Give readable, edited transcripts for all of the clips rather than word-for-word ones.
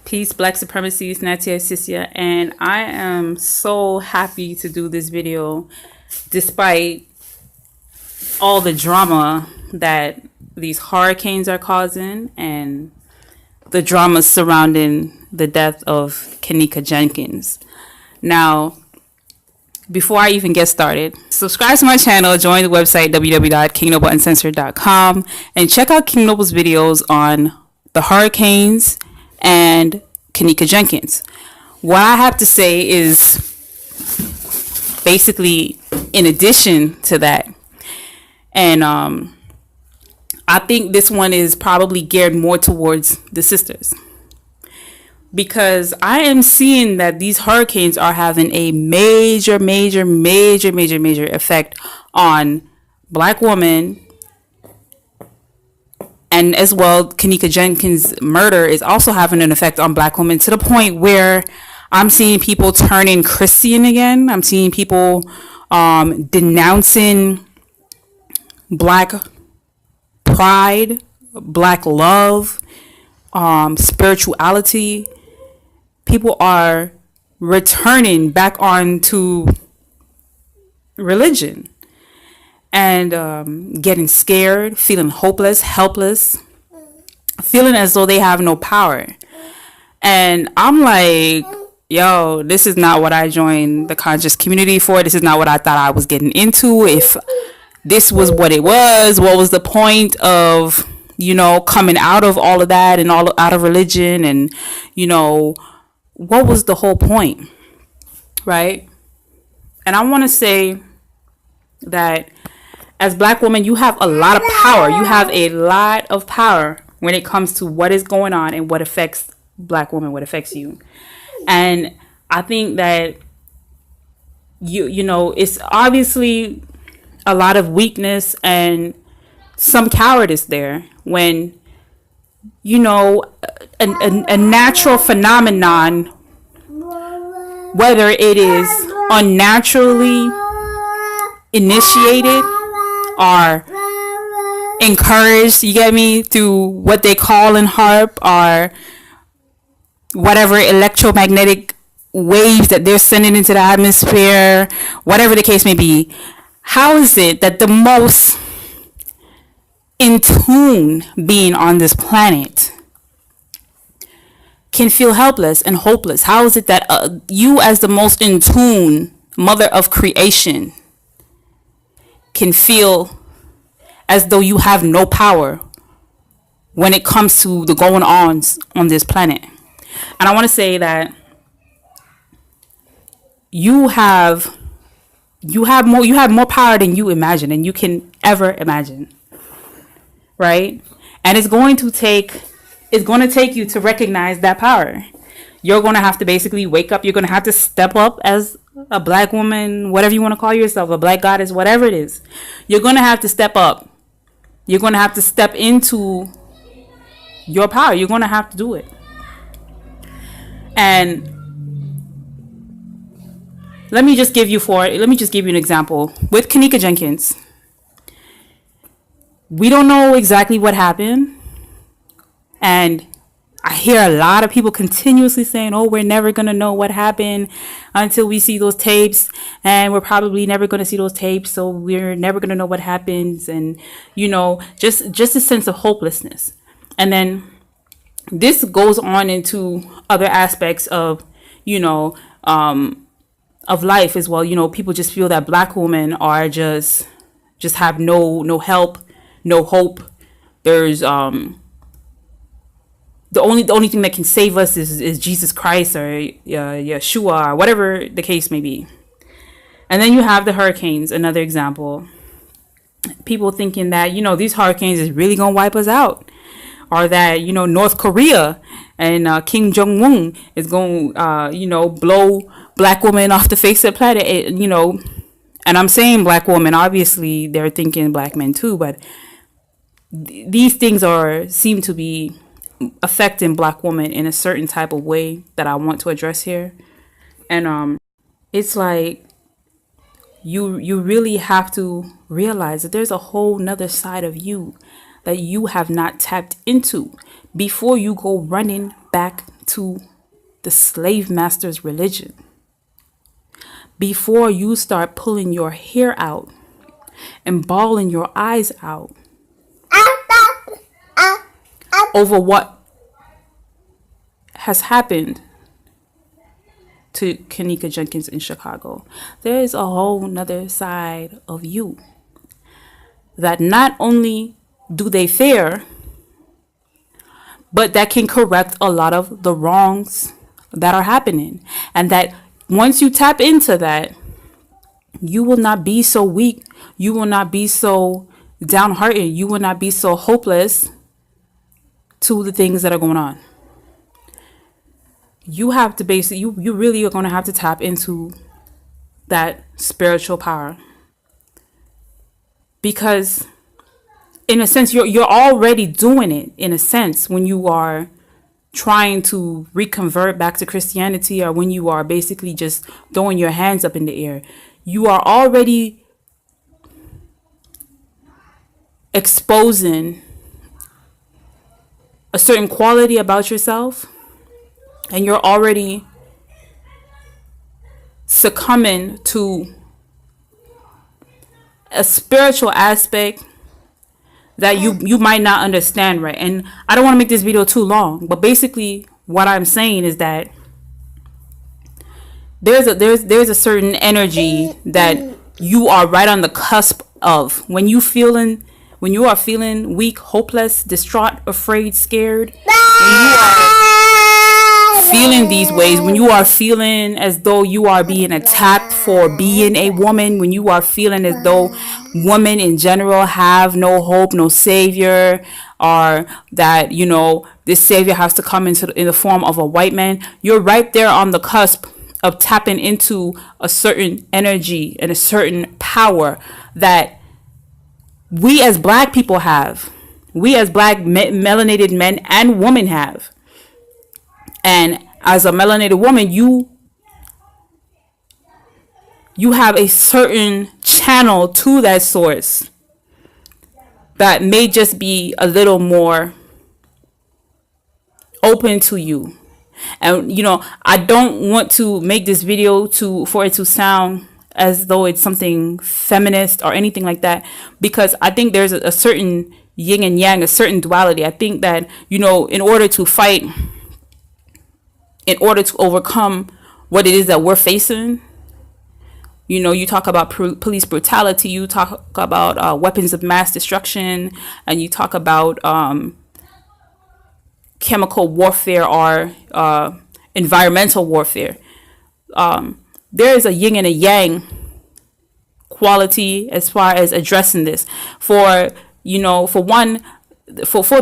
Peace, Black Supremacy, it's Natia Sisia, and I am so happy to do this video despite all the drama that these hurricanes are causing and the drama surrounding the death of Kanika Jenkins. Now, before I even get started, subscribe to my channel, join the website www.kingnobleuncensored.com, and check out King Noble's videos on the hurricanes and Kanika Jenkins. What I have to say is basically in addition to that. And I think this one is probably geared more towards the sisters, because I am seeing that these hurricanes are having a major effect on Black women. And as well, Kanika Jenkins' murder is also having an effect on Black women, to the point where I'm seeing people turning Christian again. I'm seeing people denouncing Black pride, Black love, spirituality. People are returning back onto religion and getting scared, feeling hopeless, helpless, feeling as though they have no power. And I'm like, yo, this is not what I joined the conscious community for. This is not what I thought I was getting into. If this was what it was, what was the point of, coming out of all of that and all out of religion? And, what was the whole point? Right? And I want to say that as Black women, you have a lot of power. You have a lot of power when it comes to what is going on and what affects Black women, what affects you. And I think that it's obviously a lot of weakness and some cowardice there when a natural phenomenon, whether it is unnaturally initiated or encouraged, you get me, through what they call in HARP or whatever electromagnetic waves that they're sending into the atmosphere, whatever the case may be. How is it that the most in tune being on this planet can feel helpless and hopeless? How is it that you, as the most in tune mother of creation, can feel as though you have no power when it comes to the going ons on this planet? And I want to say that you have more power than you imagine and you can ever imagine, right? And it's going to take you to recognize that power. You're going to have to basically wake up. You're going to have to step up as a Black woman, whatever you want to call yourself, a Black goddess, whatever it is. You're going to have to step up. You're going to have to step into your power. You're going to have to do it. And let me just give you an example. With Kanika Jenkins, we don't know exactly what happened. And I hear a lot of people continuously saying, oh, we're never going to know what happened until we see those tapes. And we're probably never going to see those tapes. So we're never going to know what happens. And, just a sense of hopelessness. And then this goes on into other aspects of, of life as well. People just feel that Black women are just have no help, no hope. There's the only thing that can save us is Jesus Christ or Yeshua or whatever the case may be. And then you have the hurricanes, another example. People thinking that these hurricanes is really gonna wipe us out, or that North Korea and Kim Jong-un is going blow Black women off the face of the planet. And I'm saying Black women, obviously they're thinking Black men too, but these things seem to be affecting Black women in a certain type of way that I want to address here. And it's like you really have to realize that there's a whole nother side of you that you have not tapped into before you go running back to the slave master's religion before you start pulling your hair out and bawling your eyes out over what has happened to Kanika Jenkins in Chicago. There is a whole nother side of you that not only do they fear, but that can correct a lot of the wrongs that are happening. And that once you tap into that, you will not be so weak. You will not be so downhearted. You will not be so hopeless to the things that are going on. You have to basically, you really are going to have to tap into that spiritual power. Because in a sense, you're already doing it, in a sense, when you are trying to reconvert back to Christianity, or when you are basically just throwing your hands up in the air. You are already exposing a certain quality about yourself, and you're already succumbing to a spiritual aspect that you might not understand, right? And I don't want to make this video too long, but basically what I'm saying is that there's a certain energy that you are right on the cusp of when you are feeling weak, hopeless, distraught, afraid, scared. When you are feeling these ways, when you are feeling as though you are being attacked for being a woman, when you are feeling as though women in general have no hope, no savior, or that, this savior has to come in the form of a white man, you're right there on the cusp of tapping into a certain energy and a certain power that we as black people have. We as black melanated men and women have. And as a melanated woman, you have a certain channel to that source that may just be a little more open to you. And I don't want to make this video for it to sound as though it's something feminist or anything like that, because I think there's a certain yin and yang, a certain duality. I think that in order to fight, in order to overcome what it is that we're facing, you talk about police brutality, you talk about weapons of mass destruction, and you talk about chemical warfare or environmental warfare. There is a yin and a yang quality as far as addressing this. For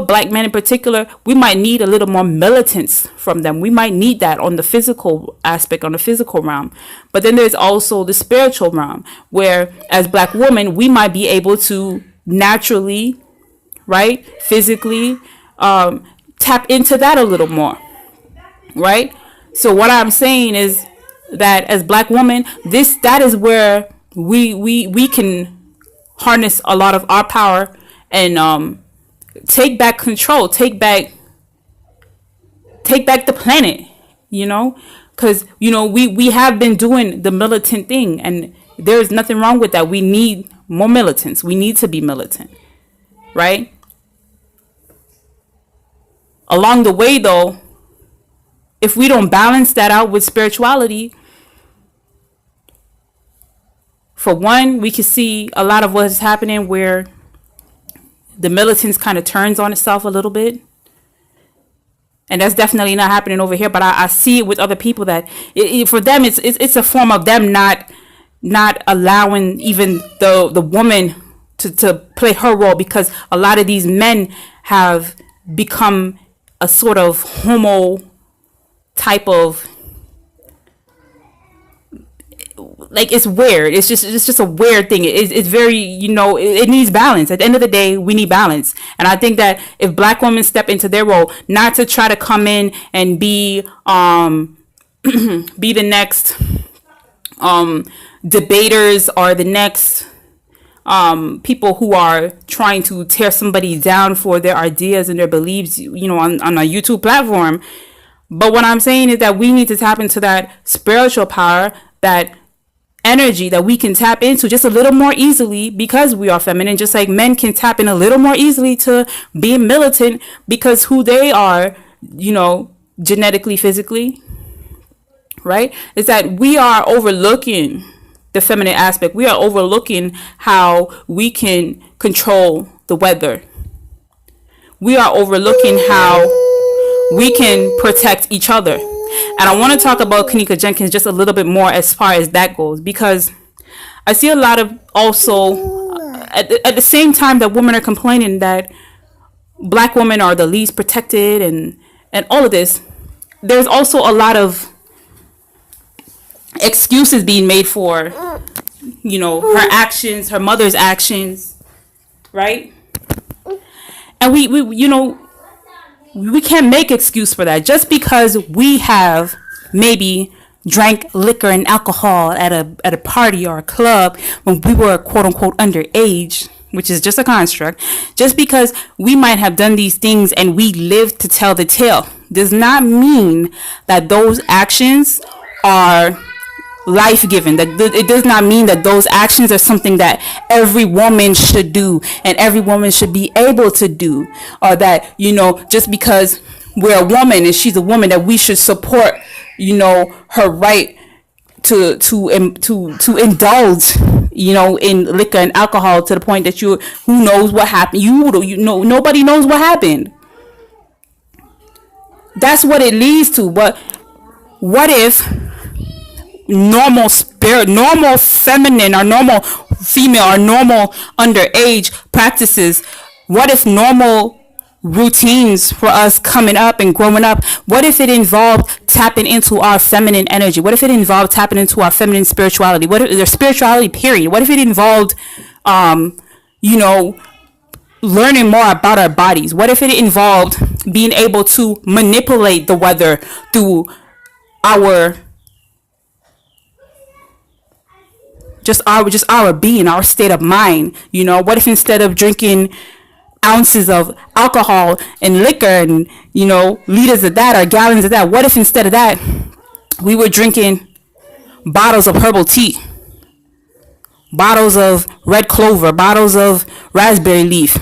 black men in particular, we might need a little more militants from them. We might need that on the physical aspect, on the physical realm. But then there's also the spiritual realm, where as black women, we might be able to naturally, right, physically, tap into that a little more, right? So what I'm saying is that as black women, that is where we can harness a lot of our power and take back control, take back the planet, because we have been doing the militant thing, and there's nothing wrong with that. We need more militants. We need to be militant, right? Along the way, though, if we don't balance that out with spirituality, for one, we can see a lot of what is happening where the militants kind of turns on itself a little bit. And that's definitely not happening over here. But I see it with other people that for them, it's a form of them not allowing even the woman to play her role, because a lot of these men have become a sort of homo type of, like, it's weird. It's just a weird thing. It's very, it needs balance. At the end of the day, we need balance. And I think that if black women step into their role, not to try to come in and be the next debaters or the next people who are trying to tear somebody down for their ideas and their beliefs, on a YouTube platform, But what I'm saying is that we need to tap into that spiritual power, that energy that we can tap into just a little more easily because we are feminine, just like men can tap in a little more easily to being militant because who they are, genetically, physically, right? Is that we are overlooking the feminine aspect. We are overlooking how we can control the weather. We are overlooking how we can protect each other. And I want to talk about Kanika Jenkins just a little bit more as far as that goes, because I see a lot of also at the same time that women are complaining that black women are the least protected and all of this, there's also a lot of excuses being made for, her actions, her mother's actions, right? And we can't make excuse for that just because we have maybe drank liquor and alcohol at a party or a club when we were quote unquote underage, which is just a construct. Just because we might have done these things and we live to tell the tale does not mean that those actions are life-giving. That it does not mean that those actions are something that every woman should do and every woman should be able to do, or that just because we're a woman and she's a woman that we should support her right to indulge in liquor and alcohol to the point that who knows what happened. Nobody knows what happened. That's what it leads to. But what if normal feminine or normal female or normal underage practices, what if normal routines for us coming up and growing up, what if it involved tapping into our feminine energy? What if it involved tapping into our feminine spirituality? What if their spirituality, period? What if it involved learning more about our bodies? What if it involved being able to manipulate the weather through our just our being, our state of mind? What if instead of drinking ounces of alcohol and liquor and liters of that or gallons of that, what if instead of that we were drinking bottles of herbal tea, bottles of red clover, bottles of raspberry leaf,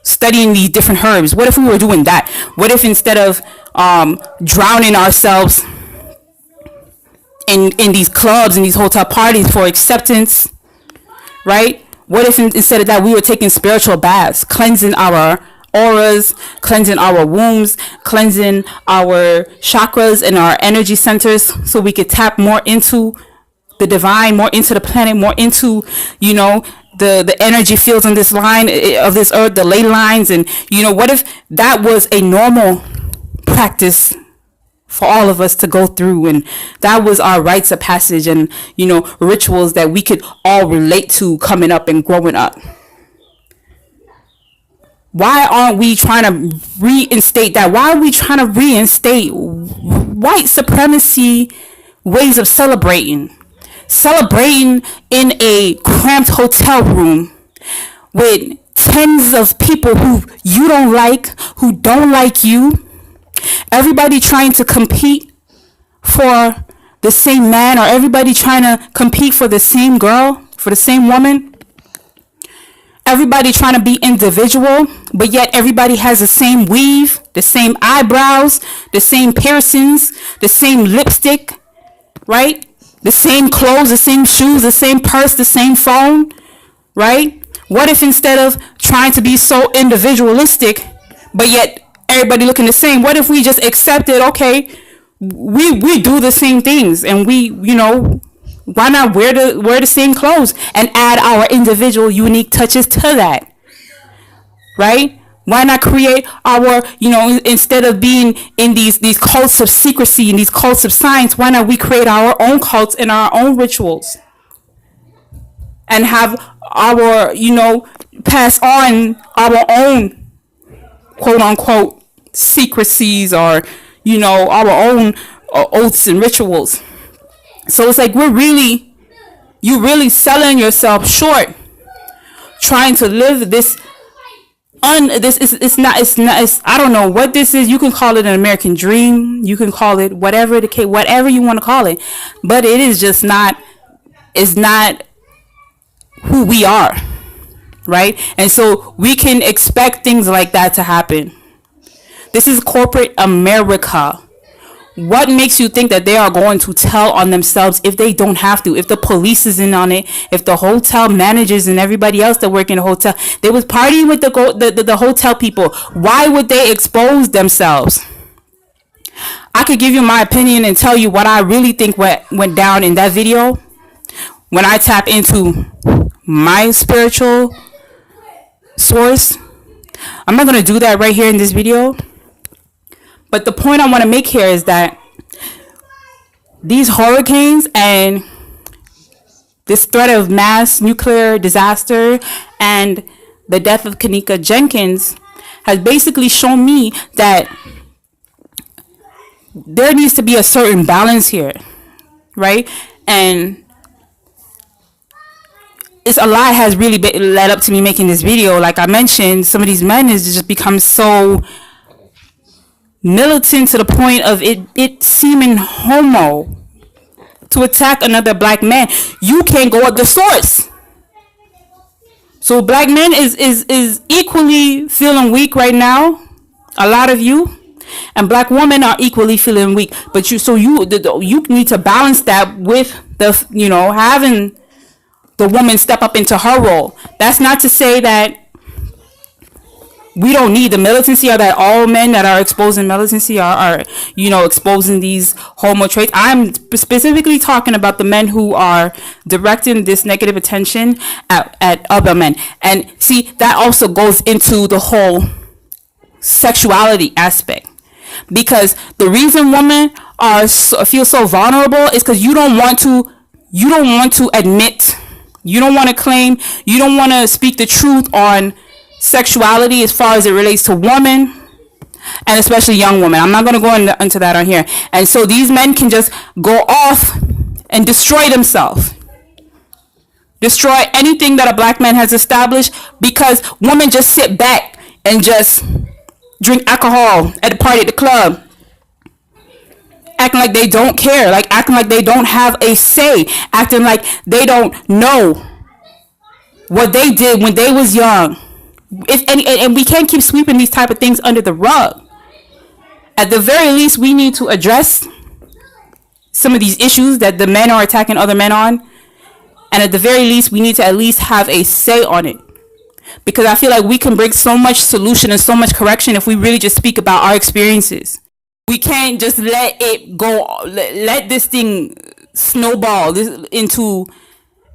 studying these different herbs? What if we were doing that? What if instead of drowning ourselves in these clubs and these hotel parties for acceptance, right? What if instead of that we were taking spiritual baths, cleansing our auras, cleansing our wombs, cleansing our chakras and our energy centers so we could tap more into the divine, more into the planet, more into the energy fields on this line of this earth, the ley lines? And what if that was a normal practice for all of us to go through, and that was our rites of passage and rituals that we could all relate to coming up and growing up? Why aren't we trying to reinstate that? Why are we trying to reinstate white supremacy ways of celebrating in a cramped hotel room with tens of people who you don't like, who don't like you? Everybody trying to compete for the same man, or everybody trying to compete for the same girl, for the same woman. Everybody trying to be individual, but yet everybody has the same weave, the same eyebrows, the same piercings, the same lipstick, right? The same clothes, the same shoes, the same purse, the same phone, right? What if instead of trying to be so individualistic, but yet everybody looking the same, what if we just accepted, okay, we do the same things, and we, why not wear the same clothes and add our individual unique touches to that, right? Why not create our, instead of being in these cults of secrecy and these cults of science, why not we create our own cults and our own rituals and have our, pass on our own quote unquote secrecies, or our own oaths and rituals? So it's like you're really selling yourself short trying to live this this is, I don't know what this is. You can call it an American dream, you can call it whatever the case, whatever you want to call it, but it is just not, it's not who we are, right? And so we can expect things like that to happen. This is corporate America. What makes you think that they are going to tell on themselves if they don't have to? If the police is in on it, if the hotel managers and everybody else that work in the hotel, they was partying with the hotel people, why would they expose themselves? I could give you my opinion and tell you what I really think went down in that video. When I tap into my spiritual source, I'm not going to do that right here in this video. But the point I want to make here is that these hurricanes and this threat of mass nuclear disaster and the death of Kanika Jenkins has basically shown me that there needs to be a certain balance here, right? And it's a lot has really led up to me making this video. Like I mentioned, some of these men has just become so militant to the point of it seeming homo to attack another black man. You can't go at the source. So black men is equally feeling weak right now, a lot of you, and black women are equally feeling weak. But you need to balance that with the, you know, having the woman step up into her role. That's not to say that we don't need the militancy, or that all men that are exposing militancy are you know, exposing these homo traits. I'm specifically talking about the men who are directing this negative attention at other men. And see, that also goes into the whole sexuality aspect, because the reason women feel so vulnerable is because you don't want to admit, you don't want to claim, you don't want to speak the truth on sexuality as far as it relates to women, and especially young women. I'm not going to go into that on here. And so these men can just go off and destroy themselves, destroy anything that a black man has established, because women just sit back and just drink alcohol at the party, at the club, acting like they don't care, like acting like they don't have a say, acting like they don't know what they did when they was young. And we can't keep sweeping these type of things under the rug. At the very least, we need to address some of these issues that the men are attacking other men on. And at the very least, we need to at least have a say on it. Because I feel like we can bring so much solution and so much correction if we really just speak about our experiences. We can't just let it go, let this thing snowball into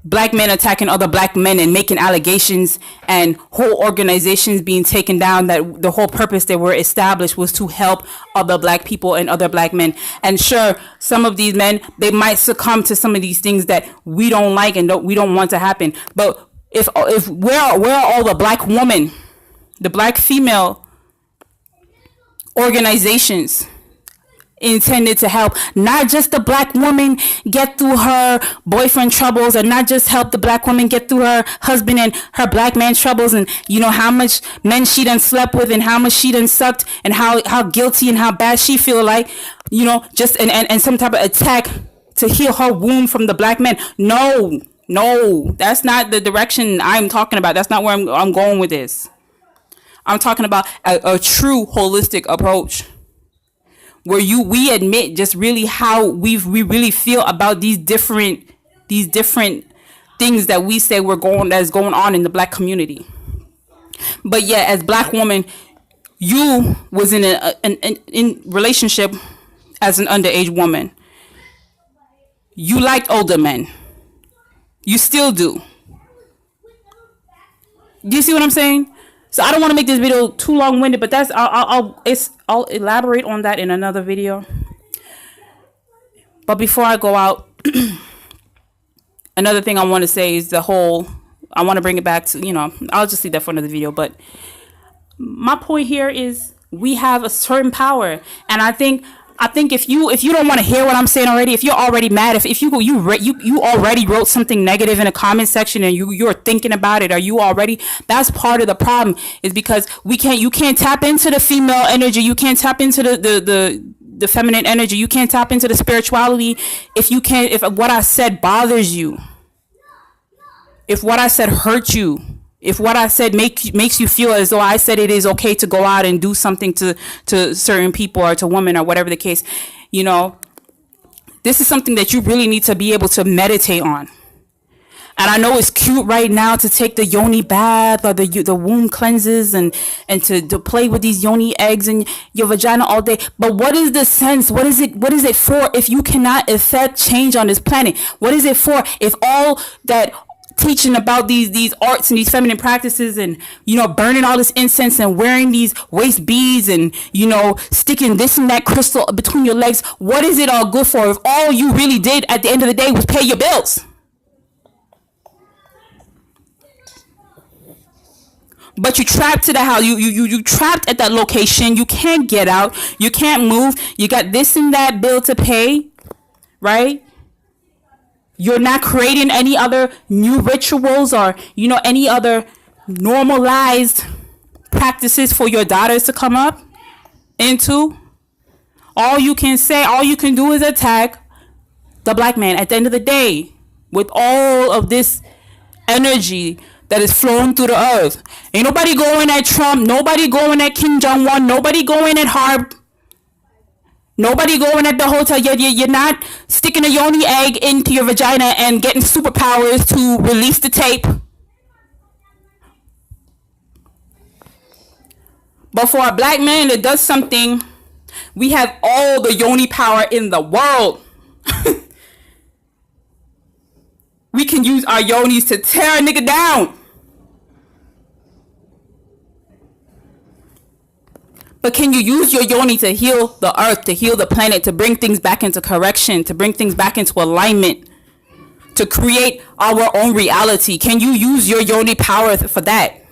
black men attacking other black men and making allegations and whole organizations being taken down, that the whole purpose they were established was to help other black people and other black men. And sure, some of these men, they might succumb to some of these things that we don't like and we don't want to happen. But if where are all the black women, the black female organizations intended to help not just the black woman get through her boyfriend troubles, and not just help the black woman get through her husband and her black man troubles, and you know how much men she done slept with and how much she done sucked and how guilty and how bad she feel, like, you know, just and some type of attack to heal her wound from the black men. No, that's not the direction I'm talking about. That's not where I'm going with this. I'm talking about a true holistic approach, where we admit just really how we really feel about these different things that we say that's going on in the black community. But yeah, as black woman, you was in in relationship as an underage woman. You liked older men. You still do. Do you see what I'm saying? So I don't want to make this video too long-winded, but that's I'll elaborate on that in another video. But before I go out, another thing I want to say is I want to bring it back to, you know, I'll just leave that for another video. But my point here is we have a certain power, and I think I think if you don't want to hear what I'm saying already, if you're already mad, if you already wrote something negative in a comment section and you're thinking about it, or you already, that's part of the problem, is because you can't tap into the female energy, you can't tap into the feminine energy, you can't tap into the spirituality if what I said bothers you, if what I said hurt you, if what I said makes you feel as though I said it is okay to go out and do something to certain people or to women or whatever the case, this is something that you really need to be able to meditate on. And I know it's cute right now to take the yoni bath or the womb cleanses and to play with these yoni eggs in your vagina all day. But what is the sense? What is it for if you cannot effect change on this planet? What is it for if all that teaching about these arts and these feminine practices and burning all this incense and wearing these waist beads and sticking this and that crystal between your legs, what is it all good for if all you really did at the end of the day was pay your bills? But you trapped to the house, you trapped at that location, you can't get out, you can't move, you got this and that bill to pay, right? You're not creating any other new rituals or, any other normalized practices for your daughters to come up into. All you can do is attack the black man at the end of the day with all of this energy that is flowing through the earth. Ain't nobody going at Trump, nobody going at Kim Jong-un, nobody going at Harp. Nobody going at the hotel. You're not sticking a yoni egg into your vagina and getting superpowers to release the tape. But for a black man that does something, we have all the yoni power in the world. We can use our yonis to tear a nigga down. But can you use your yoni to heal the earth, to heal the planet, to bring things back into correction, to bring things back into alignment, to create our own reality? Can you use your yoni power for that?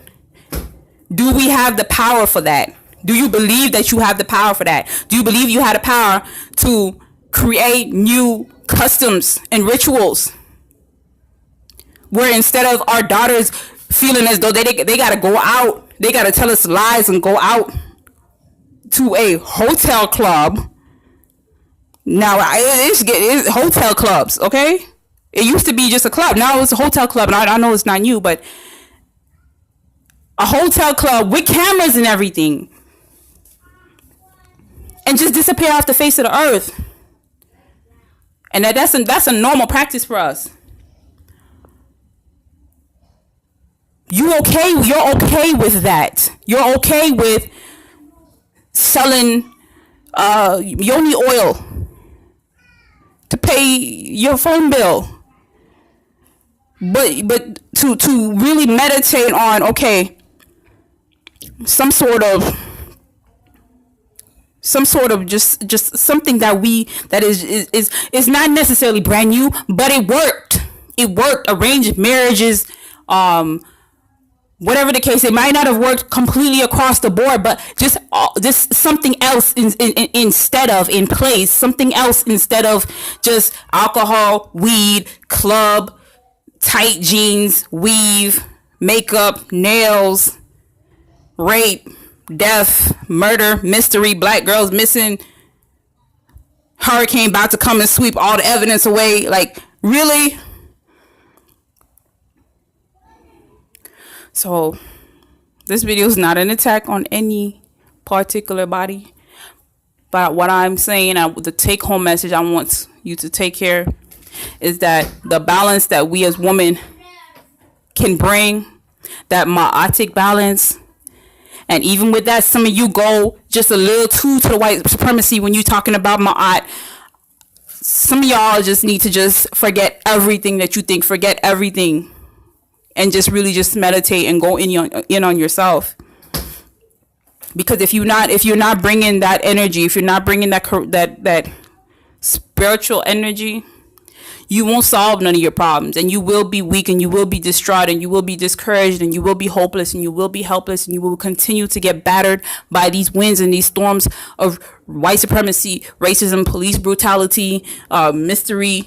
Do we have the power for that? Do you believe that you have the power for that? Do you believe you have the power to create new customs and rituals? Where instead of our daughters feeling as though they got to go out, they got to tell us lies and go out to a hotel club. Now it's hotel clubs, okay? It used to be just a club. Now it's a hotel club, and I know it's not new, but a hotel club with cameras and everything, and just disappear off the face of the earth. And that's a normal practice for us. You're okay with that. You're okay with selling yoni oil to pay your phone bill, but to really meditate on, okay, some sort of just something that is not necessarily brand new, but it worked. Arranged marriages, whatever the case, it might not have worked completely across the board, but just something else instead of in place, something else instead of just alcohol, weed, club, tight jeans, weave, makeup, nails, rape, death, murder, mystery, black girls missing, hurricane about to come and sweep all the evidence away. Like, really? So this video is not an attack on any particular body, but what I'm saying, the take home message I want you to take here is that the balance that we as women can bring, that ma'atic balance, and even with that, some of you go just a little too to the white supremacy when you're talking about ma'at. Some of y'all just need to just forget everything that you think, forget everything, and just really just meditate and go in on yourself. Because if you're not bringing that energy, if you're not bringing that spiritual energy, you won't solve none of your problems, and you will be weak, and you will be distraught, and you will be discouraged, and you will be hopeless, and you will be helpless, and you will continue to get battered by these winds and these storms of white supremacy, racism, police brutality, mystery,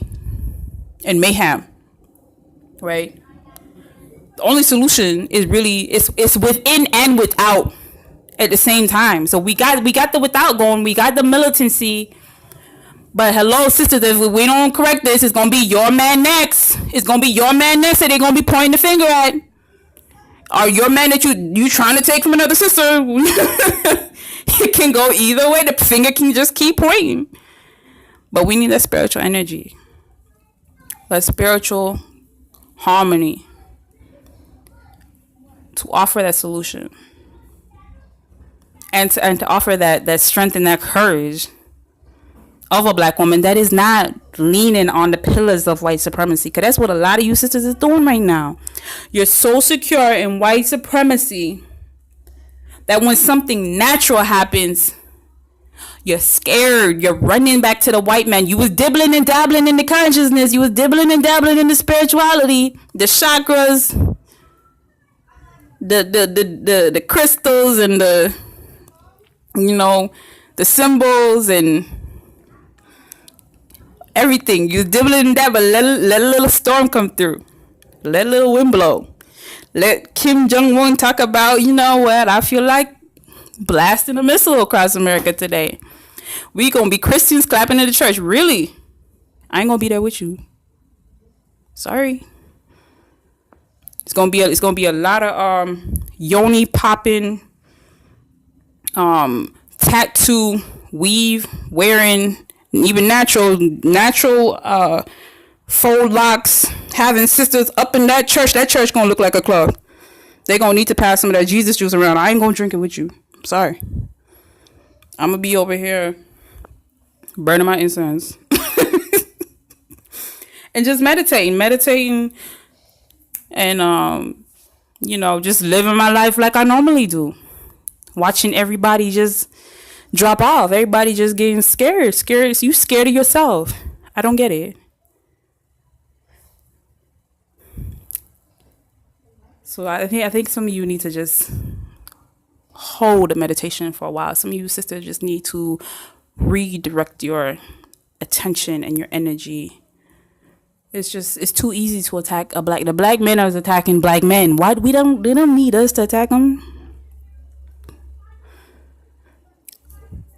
and mayhem. Right? The only solution is really it's within and without at the same time. So we got the without going, we got the militancy. But hello, sisters, if we don't correct this, it's gonna be your man next. It's gonna be your man next that they're gonna be pointing the finger at. Or your man that you trying to take from another sister. It can go either way. The finger can just keep pointing. But we need that spiritual energy. That spiritual harmony to offer that solution. And to offer that strength and that courage of a black woman that is not leaning on the pillars of white supremacy, because that's what a lot of you sisters is doing right now. You're so secure in white supremacy that when something natural happens, you're scared. You're running back to the white man. You was dibbling and dabbling in the consciousness. You was dibbling and dabbling in the spirituality, the chakras, the crystals, and the symbols and everything. You dibbling and dabbling. Let a little storm come through. Let a little wind blow. Let Kim Jong-un talk about, you know what, I feel like blasting a missile across America today. We gonna be Christians clapping in the church. Really? I ain't gonna be there with you. Sorry. It's gonna be a lot of yoni popping, tattoo, weave wearing, even natural faux locks, having sisters up in that church. That church gonna look like a club. They gonna need to pass some of that Jesus juice around. I ain't gonna drink it with you. Sorry. I'm gonna be over here burning my incense and just meditating and just living my life like I normally do. Watching everybody just drop off. Everybody just getting scared. You scared of yourself. I don't get it. So I think some of you need to just hold the meditation for a while. Some of you sisters just need to redirect your attention and your energy. It's too easy to attack the black men are attacking black men. Why they don't need us to attack them?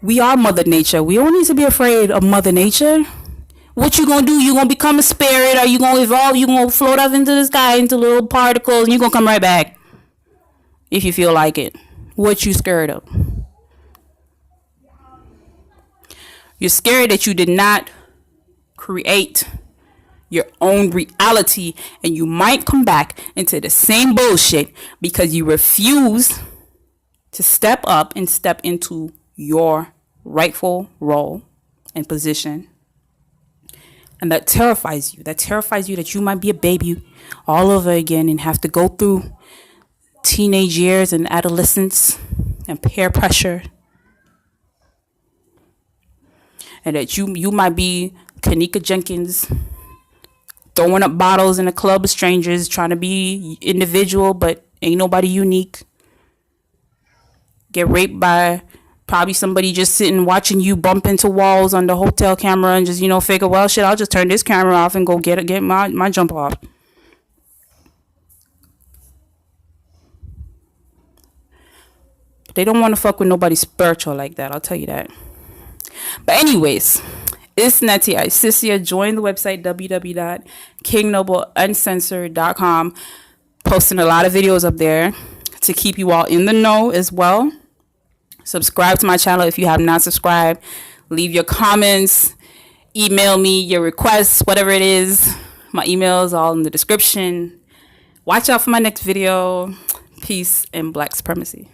We are Mother Nature. We don't need to be afraid of Mother Nature. What you gonna do? You gonna become a spirit, or you gonna evolve? You gonna float up into the sky into little particles, and you gonna come right back if you feel like it. What you scared of? You're scared that you did not create your own reality, and you might come back into the same bullshit because you refuse to step up and step into your rightful role and position. And that terrifies you. That you might be a baby all over again and have to go through teenage years and adolescence and peer pressure. And that you might be Kanika Jenkins throwing up bottles in a club of strangers, trying to be individual, but ain't nobody unique. Get raped by probably somebody just sitting watching you bump into walls on the hotel camera and just, figure, well, shit, I'll just turn this camera off and go get my jump off. They don't want to fuck with nobody spiritual like that, I'll tell you that. But anyways, it's Nettie Icicia. Join the website www.kingnobleuncensored.com. Posting a lot of videos up there to keep you all in the know as well. Subscribe to my channel if you have not subscribed. Leave your comments. Email me your requests, whatever it is. My email is all in the description. Watch out for my next video. Peace and Black supremacy.